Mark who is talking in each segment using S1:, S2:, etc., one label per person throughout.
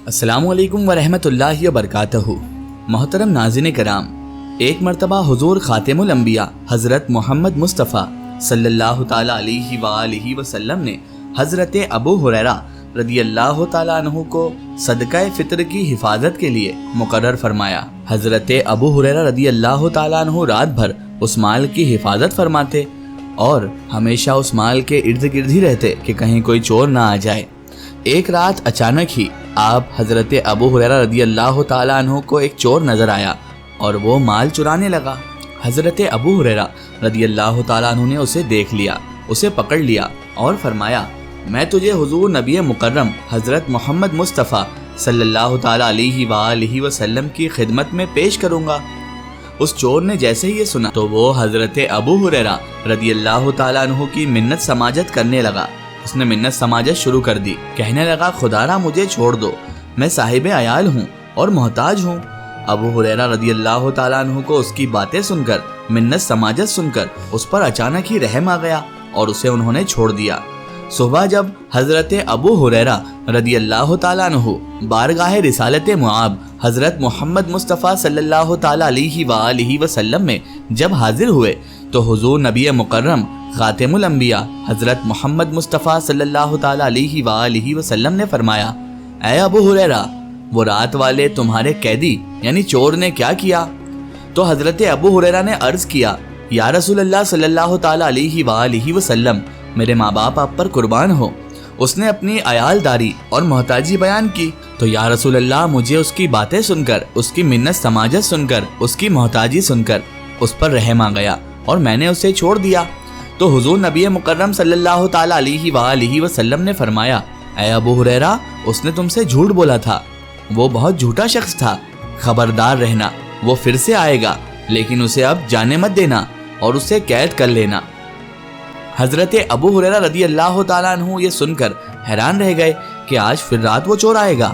S1: السلام علیکم ورحمۃ اللہ وبرکاتہ۔ محترم ناظرین کرام، ایک مرتبہ حضور خاتم الانبیاء حضرت محمد مصطفیٰ صلی اللہ تعالیٰ علیہ وآلہ وسلم نے حضرت ابو ہریرہ رضی اللہ تعالیٰ عنہ کو صدقہ فطر کی حفاظت کے لیے مقرر فرمایا۔ حضرت ابو ہریرہ رضی اللہ تعالیٰ عنہ رات بھر اس مال کی حفاظت فرماتے اور ہمیشہ اس مال کے ارد گرد ہی رہتے کہ کہیں کوئی چور نہ آ جائے۔ ایک رات اچانک ہی آپ حضرت ابو ہریرہ رضی اللہ تعالیٰ عنہ کو ایک چور نظر آیا اور وہ مال چرانے لگا۔ حضرت ابو ہریرہ رضی اللہ تعالیٰ عنہ نے اسے دیکھ لیا، اسے پکڑ لیا اور فرمایا، میں تجھے حضور نبی مکرم حضرت محمد مصطفیٰ صلی اللہ تعالیٰ علیہ وآلہ وسلم کی خدمت میں پیش کروں گا۔ اس چور نے جیسے ہی یہ سنا تو وہ حضرت ابو ہریرہ رضی اللہ تعالیٰ عنہ کی منت سماجت کرنے لگا۔ اس نے منت سماجت شروع کر دی، کہنے لگا، خدارا مجھے چھوڑ دو، میں صاحب عیال ہوں اور محتاج ہوں۔ ابو ہریرہ رضی اللہ تعالیٰ عنہ کو اس کی باتیں سن کر، منت سماجت سن کر اس پر اچانک ہی رحم آ گیا اور اسے انہوں نے چھوڑ دیا۔ صبح جب حضرت ابو ہریرہ رضی اللہ تعالیٰ عنہ بارگاہ رسالت معاب حضرت محمد مصطفیٰ صلی اللہ تعالیٰ علیہ وآلہ وسلم میں جب حاضر ہوئے تو حضور نبی مکرم خاتم الانبیاء حضرت محمد مصطفیٰ صلی اللہ تعالیٰ علیہ وآلہ وسلم نے فرمایا، اے ابو ہریرہ، وہ رات والے تمہارے قیدی یعنی چور نے کیا کیا؟ تو حضرت ابو ہریرہ نے عرض کیا، یا رسول اللہ صلی اللہ تعالیٰ علیہ وآلہ وسلم، میرے ماں باپ آپ پر قربان ہو۔ اس نے اپنی عیال داری اور محتاجی بیان کی تو یا رسول اللہ، مجھے اس کی باتیں سن کر، اس کی منت سماجت سن کر، اس کی محتاجی سن کر اس پر رحم آ گیا اور میں نے اسے چھوڑ دیا۔ تو حضور نبی مکرم صلی اللہ تعالیٰ علیہ وآلہ وسلم نے فرمایا، اے ابو ہریرہ، اس نے تم سے جھوٹ بولا تھا، وہ بہت جھوٹا شخص تھا، خبردار رہنا، وہ پھر سے آئے گا، لیکن اسے اب جانے مت دینا اور اسے قید کر لینا۔ حضرت ابو ہریرہ رضی اللہ تعالیٰ عنہ یہ سن کر حیران رہ گئے کہ آج پھر رات وہ چور آئے گا۔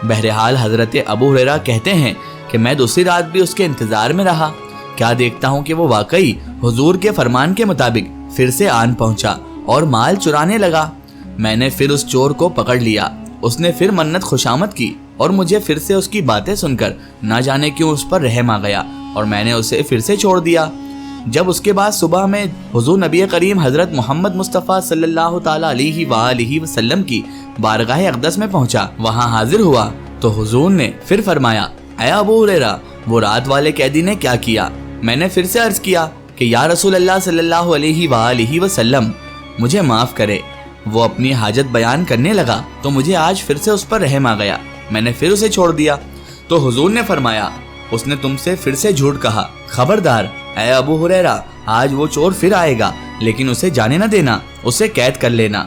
S1: بہرحال حضرت ابو ہریرہ کہتے ہیں کہ میں دوسری رات بھی اس کے انتظار میں رہا، کیا دیکھتا ہوں کہ وہ واقعی حضور کے فرمان کے مطابق پھر سے آن پہنچا اور مال چرانے لگا۔ میں نے پھر اس چور کو پکڑ لیا، اس نے پھر منت خوشامد کی اور مجھے پھر سے اس کی باتیں سن کر نہ جانے کیوں اس پر رحم آ گیا اور میں نے اسے پھر سے چھوڑ دیا۔ جب اس کے بعد صبح میں حضور نبی کریم حضرت محمد مصطفیٰ صلی اللہ تعالیٰ علیہ وآلہ وسلم کی بارگاہ اقدس میں پہنچا، وہاں حاضر ہوا تو حضور نے پھر فرمایا، اے ابو ہریرہ، وہ رات والے قیدی نے کیا کیا؟ میں نے پھر سے عرض کیا کہ یا رسول اللہ صلی اللہ علیہ وآلہ وسلم، مجھے معاف کرے۔ وہ اپنی حاجت بیان کرنے لگا تو مجھے آج پھر سے اس پر رحم آ گیا، میں نے پھر اسے چھوڑ دیا۔ تو حضور نے فرمایا، اس نے تم سے پھر سے جھوٹ کہا، خبردار اے ابو ہریرہ، آج وہ چور پھر آئے گا، لیکن اسے جانے نہ دینا، اسے قید کر لینا۔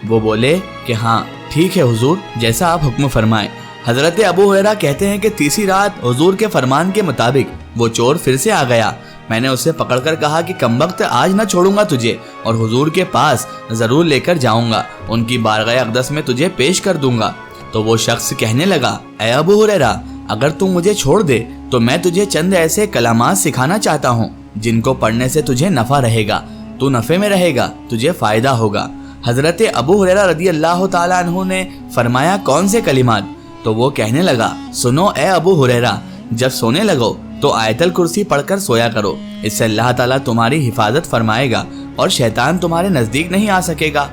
S1: وہ بولے کہ ہاں ٹھیک ہے حضور، جیسا آپ حکم فرمائیں۔ حضرت ابو ہریرہ کہتے ہیں کہ تیسری رات حضور کے فرمان کے مطابق وہ چور پھر سے آ گیا۔ میں نے اسے پکڑ کر کہا کہ کمبخت، آج نہ چھوڑوں گا تجھے اور حضور کے پاس ضرور لے کر جاؤں گا، ان کی بارگاہ اقدس میں تجھے پیش کر دوں گا۔ تو وہ شخص کہنے لگا، اے ابو ہریرہ، اگر تم مجھے چھوڑ دے تو میں تجھے چند ایسے کلمات سکھانا چاہتا ہوں جن کو پڑھنے سے تجھے نفع رہے گا، تو نفع میں رہے گا، تجھے فائدہ ہوگا۔ حضرت ابو ہریرہ رضی اللہ تعالیٰ عنہ نے فرمایا، کون سے کلمات؟ تو وہ کہنے لگا، سنو اے ابو ہریرہ، جب سونے لگو تو آیت الکرسی پڑھ کر سویا کرو، اس سے اللہ تعالیٰ تمہاری حفاظت فرمائے گا اور شیطان تمہارے نزدیک نہیں آ سکے گا۔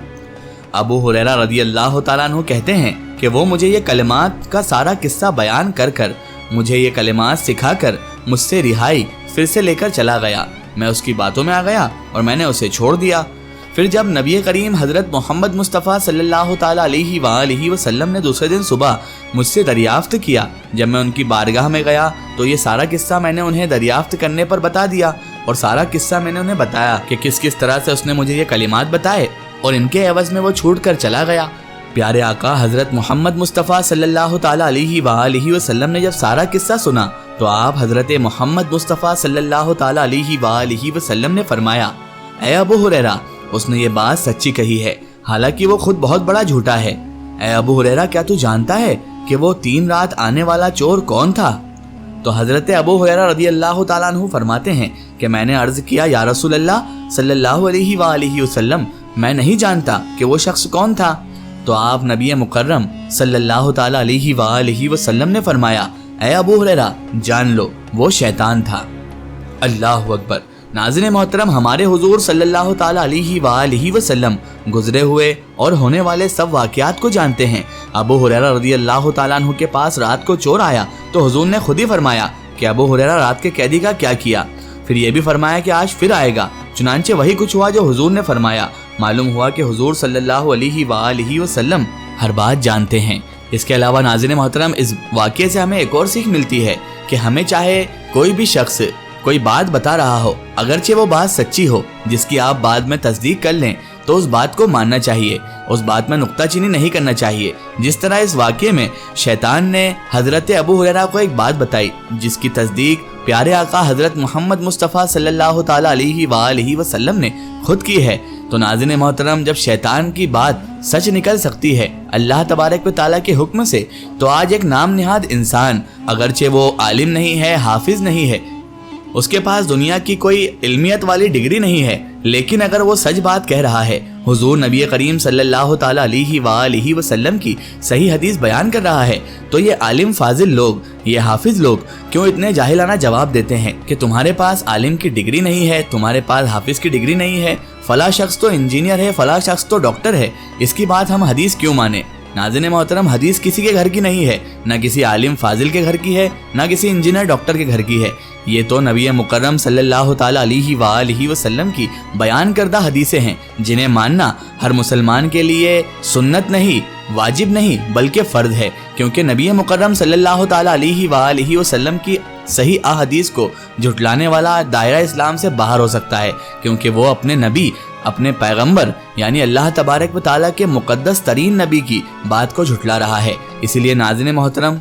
S1: ابو ہریرہ رضی اللہ تعالیٰ عنہ کہتے ہیں کہ وہ مجھے یہ کلمات کا سارا قصہ بیان کر کر، مجھے یہ کلمات سکھا کر مجھ سے رہائی پھر سے لے کر چلا گیا۔ میں اس کی باتوں میں آ گیا اور میں نے اسے چھوڑ دیا۔ پھر جب نبی کریم حضرت محمد مصطفیٰ صلی اللہ تعالیٰ علیہ وآلہ وسلم نے دوسرے دن صبح مجھ سے دریافت کیا، جب میں ان کی بارگاہ میں گیا تو یہ سارا قصہ میں نے انہیں دریافت کرنے پر بتا دیا اور سارا قصہ میں نے انہیں بتایا کہ کس کس طرح سے اس نے مجھے یہ کلمات بتائے اور ان کے عوض میں وہ چھوٹ کر چلا گیا۔ پیارے آقا حضرت محمد مصطفیٰ صلی اللہ تعالیٰ علیہ وآلہ وسلم نے جب سارا قصہ سنا تو آپ حضرت محمد مصطفیٰ صلی اللہ تعالیٰ علیہ وآلہ وسلم نے فرمایا، اے ابو ہریرہ، اس نے یہ بات سچی کہی ہے، حالانکہ وہ خود بہت بڑا جھوٹا ہے۔ اے ابو ہریرہ، کیا تو جانتا ہے کہ وہ 3 رات آنے والا چور کون تھا؟ تو حضرت ابو ہریرہ رضی اللہ تعالیٰ عنہ فرماتے ہیں کہ میں نے عرض کیا، یا رسول اللہ صلی اللہ علیہ وآلہ وسلم، میں نہیں جانتا کہ وہ شخص کون تھا۔ تو آپ نبی مکرم صلی اللہ تعالی علیہ وآلہ وسلم نے فرمایا اے ابو ہریرہ جان لو وہ شیطان تھا۔ اللہ اکبر۔ ناظرین محترم، ہمارے حضور صلی اللہ تعالی علیہ وآلہ وسلم گزرے ہوئے اور ہونے والے سب واقعات کو جانتے ہیں۔ ابو ہریرہ رضی اللہ تعالیٰ عنہ کے پاس رات کو چور آیا تو حضور نے خود ہی فرمایا کہ ابو ہریرہ رات کے قیدی کا کیا کیا، پھر یہ بھی فرمایا کہ آج پھر آئے گا۔ چنانچہ وہی کچھ ہوا جو حضور نے فرمایا۔ معلوم ہوا کہ حضور صلی اللہ علیہ وآلہ وسلم ہر بات جانتے ہیں۔ اس کے علاوہ ناظرین محترم، اس واقعے سے ہمیں ایک اور سیکھ ملتی ہے کہ ہمیں چاہے کوئی بھی شخص کوئی بات بتا رہا ہو، اگرچہ وہ بات سچی ہو جس کی آپ بعد میں تصدیق کر لیں، تو اس بات کو ماننا چاہیے، اس بات میں نکتہ چینی نہیں کرنا چاہیے۔ جس طرح اس واقعے میں شیطان نے حضرت ابو ہریرہ کو ایک بات بتائی جس کی تصدیق پیارے آقا حضرت محمد مصطفیٰ صلی اللہ تعالی علیہ وآلہ وسلم نے خود کی ہے، تو ناظرین محترم جب شیطان کی بات سچ نکل سکتی ہے اللہ تبارک و تعالیٰ کے حکم سے، تو آج ایک نام نہاد انسان، اگرچہ وہ عالم نہیں ہے، حافظ نہیں ہے، اس کے پاس دنیا کی کوئی علمیت والی ڈگری نہیں ہے، لیکن اگر وہ سچ بات کہہ رہا ہے، حضور نبی کریم صلی اللہ تعالی علیہ وآلہ وسلم کی صحیح حدیث بیان کر رہا ہے، تو یہ عالم فاضل لوگ، یہ حافظ لوگ کیوں اتنے جاہلانہ جواب دیتے ہیں کہ تمہارے پاس عالم کی ڈگری نہیں ہے، تمہارے پاس حافظ کی ڈگری نہیں ہے، فلاں شخص تو انجینئر ہے، فلاں شخص تو ڈاکٹر ہے، اس کی بات ہم حدیث کیوں مانیں؟ ناظرین محترم، حدیث کسی کے گھر کی نہیں ہے، نہ کسی عالم فاضل کے گھر کی ہے، نہ کسی انجینئر ڈاکٹر کے گھر کی ہے، یہ تو نبی مکرم صلی اللہ تعالی علیہ وآلہ وسلم کی بیان کردہ حدیثیں ہیں، جنہیں ماننا ہر مسلمان کے لیے سنت نہیں، واجب نہیں بلکہ فرض ہے، کیونکہ نبی مکرم صلی اللہ تعالی علیہ وآلہ وسلم کی صحیح احادیث کو جھٹلانے والا دائرہ اسلام سے باہر ہو سکتا ہے، کیونکہ وہ اپنے نبی، اپنے پیغمبر یعنی اللہ تبارک و تعالیٰ کے مقدس ترین نبی کی بات کو جھٹلا رہا ہے۔ اسی لیے ناظرین محترم،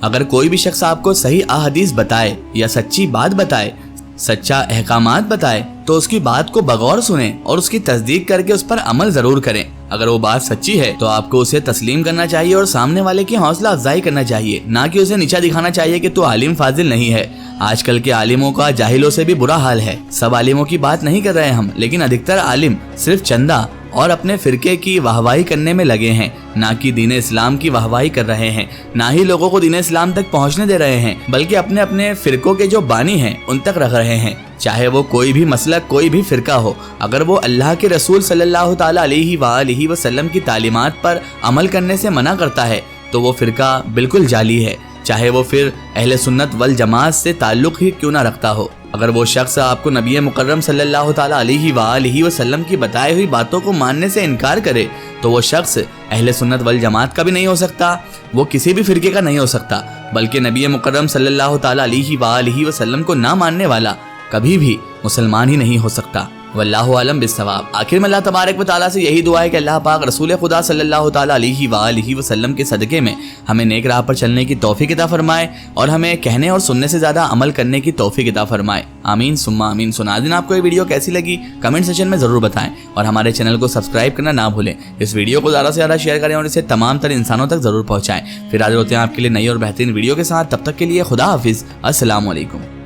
S1: اگر کوئی بھی شخص آپ کو صحیح احادیث بتائے یا سچی بات بتائے، سچا احکامات بتائے، تو اس کی بات کو بغور سنیں اور اس کی تصدیق کر کے اس پر عمل ضرور کریں۔ اگر وہ بات سچی ہے تو آپ کو اسے تسلیم کرنا چاہیے اور سامنے والے کی حوصلہ افزائی کرنا چاہیے، نہ کہ اسے نیچا دکھانا چاہیے کہ تو عالم فاضل نہیں ہے۔ آج کل کے عالموں کا جاہلوں سے بھی برا حال ہے۔ سب عالموں کی بات نہیں کر رہے ہم، لیکن ادھکتر عالم صرف چندہ اور اپنے فرقے کی واہواہی کرنے میں لگے ہیں، نہ کہ دین اسلام کی واہواہی کر رہے ہیں، نہ ہی لوگوں کو دین اسلام تک پہنچنے دے رہے ہیں، بلکہ اپنے اپنے فرقوں کے جو بانی ہیں ان تک رکھ رہے ہیں، چاہے وہ کوئی بھی مسلک، کوئی بھی فرقہ ہو۔ اگر وہ اللہ کے رسول صلی اللہ تعالی علیہ وآلہ وسلم کی تعلیمات پر عمل کرنے سے منع کرتا ہے تو وہ فرقہ بالکل جعلی ہے، چاہے وہ پھر اہل سنت والجماعت سے تعلق ہی کیوں نہ رکھتا ہو۔ اگر وہ شخص آپ کو نبی مکرم صلی اللہ تعالی علیہ وآلہ وسلم کی بتائی ہوئی باتوں کو ماننے سے انکار کرے تو وہ شخص اہل سنت والجماعت کا بھی نہیں ہو سکتا، وہ کسی بھی فرقے کا نہیں ہو سکتا، بلکہ نبی مکرم صلی اللہ تعالی علیہ وآلہ وسلم کو نہ ماننے والا کبھی بھی مسلمان ہی نہیں ہو سکتا۔ واللہ عالم بالصواب۔ آخر میں اللہ تبارک و تعالیٰ سے یہی دعا ہے کہ اللہ پاک رسول خدا صلی اللہ تعالی علیہ وآلہ وسلم کے صدقے میں ہمیں نیک راہ پر چلنے کی توفیق عطا فرمائے اور ہمیں کہنے اور سننے سے زیادہ عمل کرنے کی توفیق عطا فرمائے، آمین ثم آمین۔ ناظرین، آپ کو یہ ویڈیو کیسی لگی کمنٹ سیکشن میں ضرور بتائیں اور ہمارے چینل کو سبسکرائب کرنا نہ بھولیں۔ اس ویڈیو کو زیادہ سے زیادہ شیئر کریں اور اسے تمام تر انسانوں تک ضرور پہنچائیں۔ پھر حاضر ہوتے ہیں آپ کے لیے نئی اور بہترین ویڈیو کے ساتھ، تب تک کے لیے خدا حافظ، السلام علیکم۔